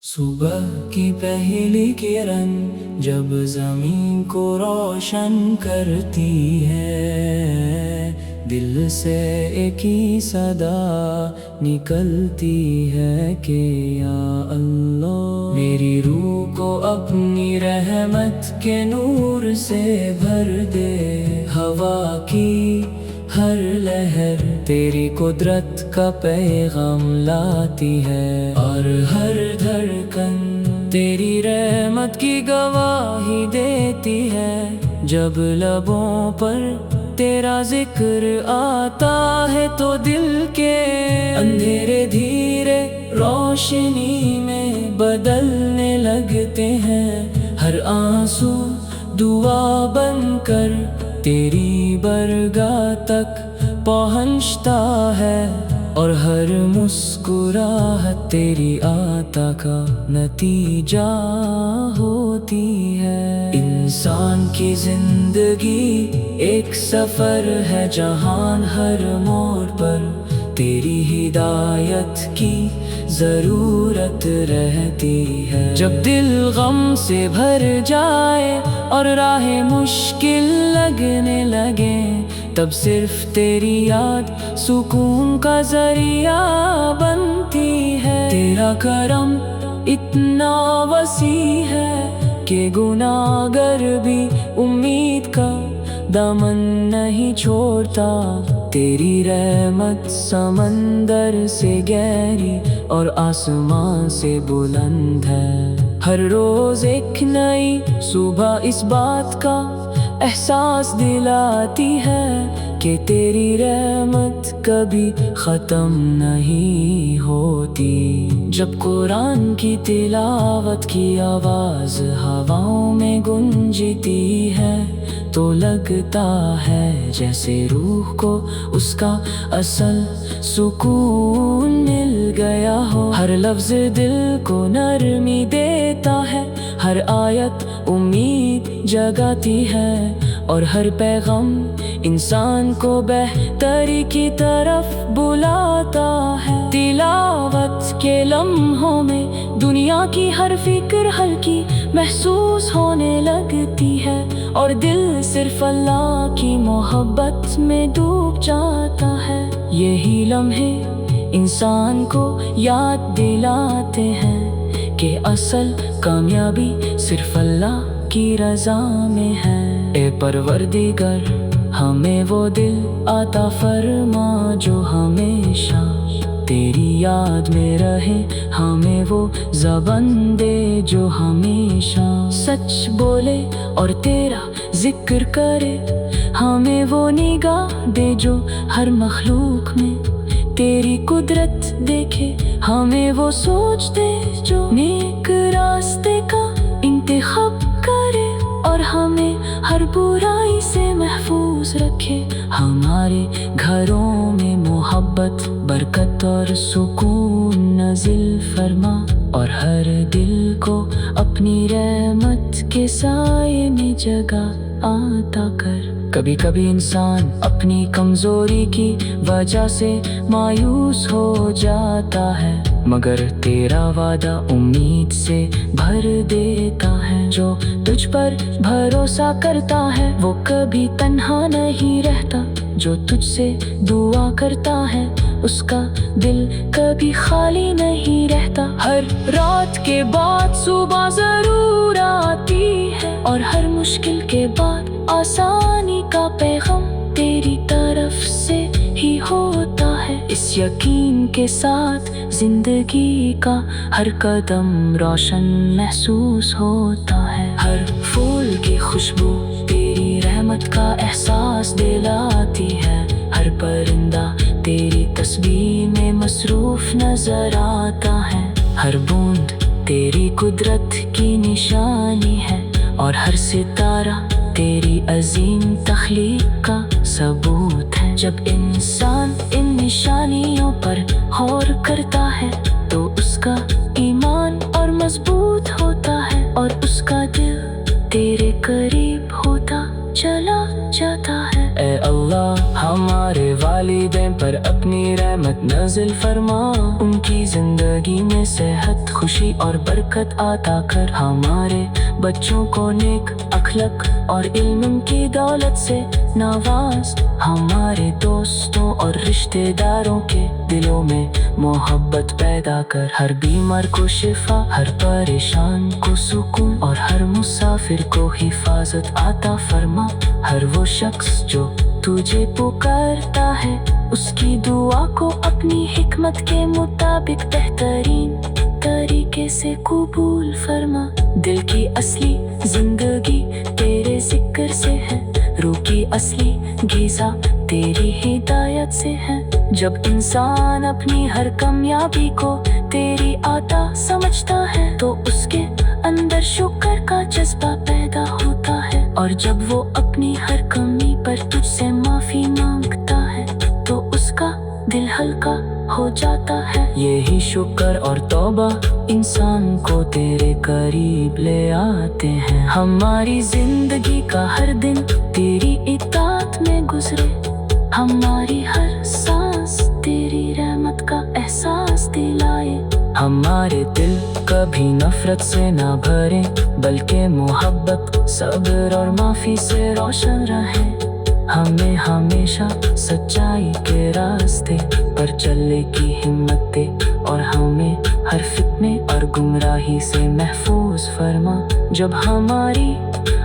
صبح کی پہلی کرن جب زمین کو روشن کرتی ہے، دل سے ایک ہی صدا نکلتی ہے کہ یا اللہ میری روح کو اپنی رحمت کے نور سے بھر دے۔ ہوا کی ہر لہر تیری قدرت کا پیغام لاتی ہے، اور ہر دھڑکن تیری رحمت کی گواہی دیتی ہے۔ جب لبوں پر تیرا ذکر آتا ہے تو دل کے اندھیرے دھیرے روشنی میں بدلنے لگتے ہیں۔ ہر آنسو دعا بن کر تیری برگاہ تک پہنچتا ہے، اور ہر مسکراہٹ تیری عطا کا نتیجہ ہوتی ہے۔ انسان کی زندگی ایک سفر ہے، جہان ہر موڑ پر تیری ہدایت کی ضرورت رہتی ہے۔ جب دل غم سے بھر جائے اور راہیں مشکل لگنے لگے، تب صرف تیری یاد سکون کا ذریعہ بنتی ہے۔ تیرا کرم اتنا وسیع ہے کہ گناہگار بھی امید کا دامن نہیں چھوڑتا۔ تیری رحمت سمندر سے گہری اور آسمان سے بلند ہے۔ ہر روز ایک نئی صبح اس بات کا احساس دلاتی ہے کہ تیری رحمت کبھی ختم نہیں ہوتی۔ جب قرآن کی تلاوت کی آواز ہواؤں میں گونجتی ہے تو لگتا ہے جیسے روح کو اس کا اصل سکون مل گیا ہو۔ ہر لفظ دل کو نرمی دیتا ہے، ہر آیت امید جگاتی ہے، اور ہر پیغام انسان کو بہتری کی طرف بلاتا ہے۔ تلاوت کے لمحوں میں دنیا کی ہر فکر ہلکی محسوس ہونے لگتی ہے، اور دل صرف اللہ کی محبت میں ڈوب جاتا ہے۔ یہی لمحے انسان کو یاد دلاتے ہیں کہ اصل کامیابی صرف اللہ کی رضا میں ہے۔ اے پروردگار، ہمیں وہ دل عطا فرما جو ہمیشہ تیری یاد میں رہے، ہمیں وہ زبان دے جو ہمیشہ سچ بولے اور تیرا ذکر کرے، ہمیں وہ نگاہ دے جو ہر مخلوق میں تیری قدرت دیکھے، ہمیں وہ سوچ دے جو نیک راستے کا انتخاب کرے، اور ہمیں ہر برائی سے محفوظ رکھے۔ ہمارے گھروں میں محبت، برکت اور سکون نازل فرما، اور ہر دل کو اپنی رحمت کے سائے میں جگہ عطا کر۔ کبھی کبھی انسان اپنی کمزوری کی وجہ سے مایوس ہو جاتا ہے، مگر تیرا وعدہ امید سے بھر دیتا ہے۔ جو تجھ پر بھروسہ کرتا ہے وہ کبھی تنہا نہیں رہتا، جو تجھ سے دعا کرتا ہے اس کا دل کبھی خالی نہیں رہتا۔ ہر رات کے بعد صبح ضرور آتی ہے، اور ہر مشکل کے بعد آسانی کا پیغام تیری طرف سے ہی ہوتا ہے۔ اس یقین کے ساتھ زندگی کا ہر قدم روشن محسوس ہوتا ہے۔ ہر پھول کی خوشبو تیری رحمت کا احساس دلاتی ہے، ہر پرندہ تیری تسبیح میں مصروف نظر آتا ہے، ہر بوند تیری قدرت کی نشانی ہے، اور ہر ستارہ تیری عظیم تخلیق کا ثبوت ہے۔ جب انسان ان نشانیوں پر غور کرتا ہے تو اس کا ایمان اور مضبوط ہوتا ہے، اور اس کا دل تیرے قریب ہوتا چلا جاتا ہے۔ اے اللہ، ہمارے والدین پر اپنی رحمت نازل فرما، ان کی زندگی میں صحت، خوشی اور برکت عطا کر۔ ہمارے بچوں کو نیک اخلاق اور علم کی دولت سے نواز، ہمارے دوستوں اور رشتہ داروں کے دلوں میں محبت پیدا کر۔ ہر بیمار کو شفا، ہر پریشان کو سکون اور ہر مسافر کو حفاظت عطا فرما۔ ہر وہ شخص جو تجھے پکارتا ہے، اس کی دعا کو اپنی حکمت کے مطابق بہترین طریقے سے قبول فرما۔ دل کی اصلی زندگی تیرے ذکر سے ہے، روح کی اصلی غذا تیری ہدایت سے ہے۔ جب انسان اپنی ہر کامیابی کو تیری عطا سمجھتا ہے تو اس کے اندر شکر کا جذبہ پیدا ہوتا ہے، اور جب وہ اپنی ہر کمی پر تجھ سے معافی مانگتا ہے تو اس کا دل ہلکا ہو جاتا ہے۔ یہی شکر اور توبہ انسان کو تیرے قریب لے آتے ہیں۔ ہماری زندگی کا ہر دن تیری اطاعت میں گزرے، ہماری ہر سانس تیری رحمت کا احساس دلائے۔ ہمارے دل کبھی نفرت سے نہ بھرے، بلکہ محبت، صبر اور معافی سے روشن رہے۔ ہمیں ہمیشہ سچائی کے راستے پر چلنے کی ہمت دے، اور ہمیں ہر فتنے اور گمراہی سے محفوظ فرما۔ جب ہماری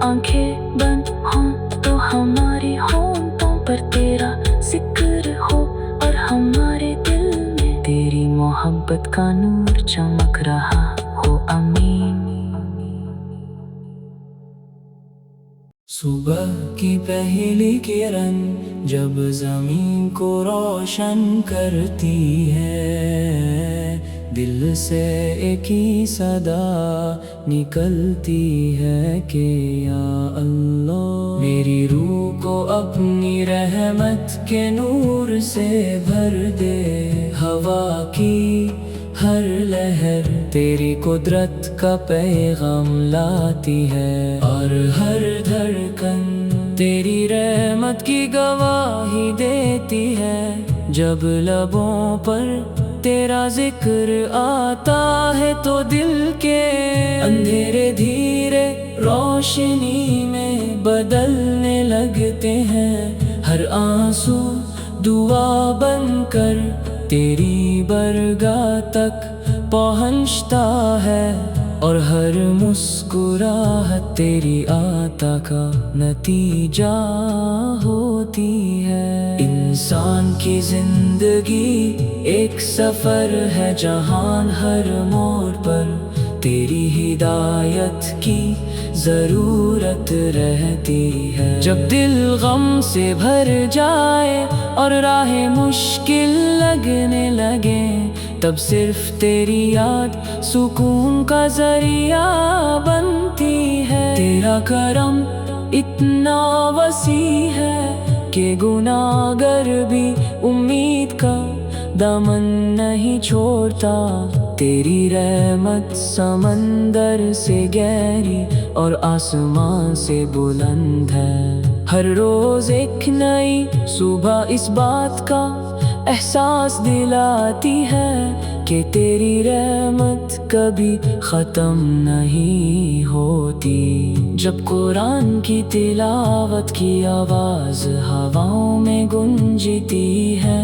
آنکھیں بند ہوں تو ہمارے ہونٹوں پر تیرا ذکر ہو، اور ہمارے دل میں تیری محبت کا نور چمک رہا ہو۔ آمین۔ صبح کی پہلی کرن جب زمین کو روشن کرتی ہے، دل سے ایک ہی صدا نکلتی ہے کہ یا اللہ میری روح کو اپنی رحمت کے نور سے بھر دے۔ ہوا کی ہر لہر تیری قدرت کا پیغام لاتی ہے، اور ہر دھڑکن تیری رحمت کی گواہی دیتی ہے۔ جب لبوں پر تیرا ذکر آتا ہے تو دل کے اندھیرے دھیرے روشنی میں بدلنے لگتے ہیں۔ ہر آنسو دعا بن کر تیری برگاہ تک پہنچتا ہے، اور ہر مسکراہٹ تیری عطا کا نتیجہ ہوتی ہے۔ انسان کی زندگی ایک سفر ہے جہاں ہر موڑ پر تیری ہدایت کی ضرورت رہتی ہے۔ جب دل غم سے بھر جائے اور راہ مشکل لگنے لگے، تب صرف تیری یاد سکون کا ذریعہ بنتی ہے۔ تیرا کرم اتنا وسیع ہے کہ گناہگار بھی امید کا دامن نہیں چھوڑتا۔ تیری رحمت سمندر سے گہری اور آسمان سے بلند ہے۔ ہر روز ایک نئی صبح اس بات کا احساس دلاتی ہے کہ تیری رحمت کبھی ختم نہیں ہوتی۔ جب قرآن کی تلاوت کی آواز ہواؤں میں گونجتی ہے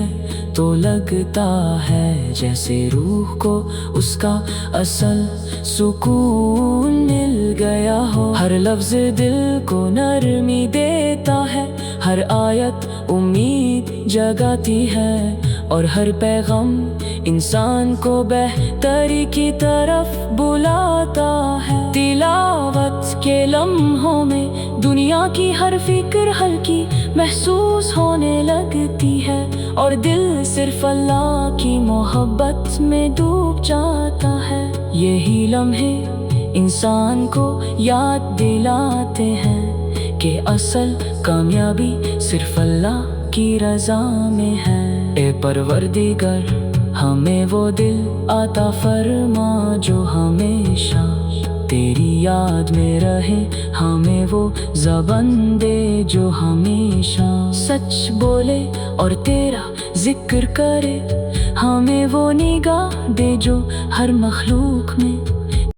تو لگتا ہے جیسے روح کو اس کا اصل سکون مل گیا ہو۔ ہر لفظ دل کو نرمی دیتا ہے، ہر آیت امید جگاتی ہے، اور ہر پیغام انسان کو بہتری کی طرف بلاتا ہے۔ تلاوت کے لمحوں میں دنیا کی ہر فکر ہلکی محسوس ہونے لگتی ہے، اور دل صرف اللہ کی محبت میں ڈوب جاتا ہے۔ یہی لمحے انسان کو یاد دلاتے ہیں کہ اصل کامیابی صرف اللہ کی رضا میں ہے۔ اے پروردگار، ہمیں وہ دل عطا فرما جو ہمیشہ تیری یاد میں رہے ہمیں وہ زبان دے جو ہمیشہ سچ بولے اور تیرا ذکر کرے، ہمیں وہ نگاہ دے جو ہر مخلوق میں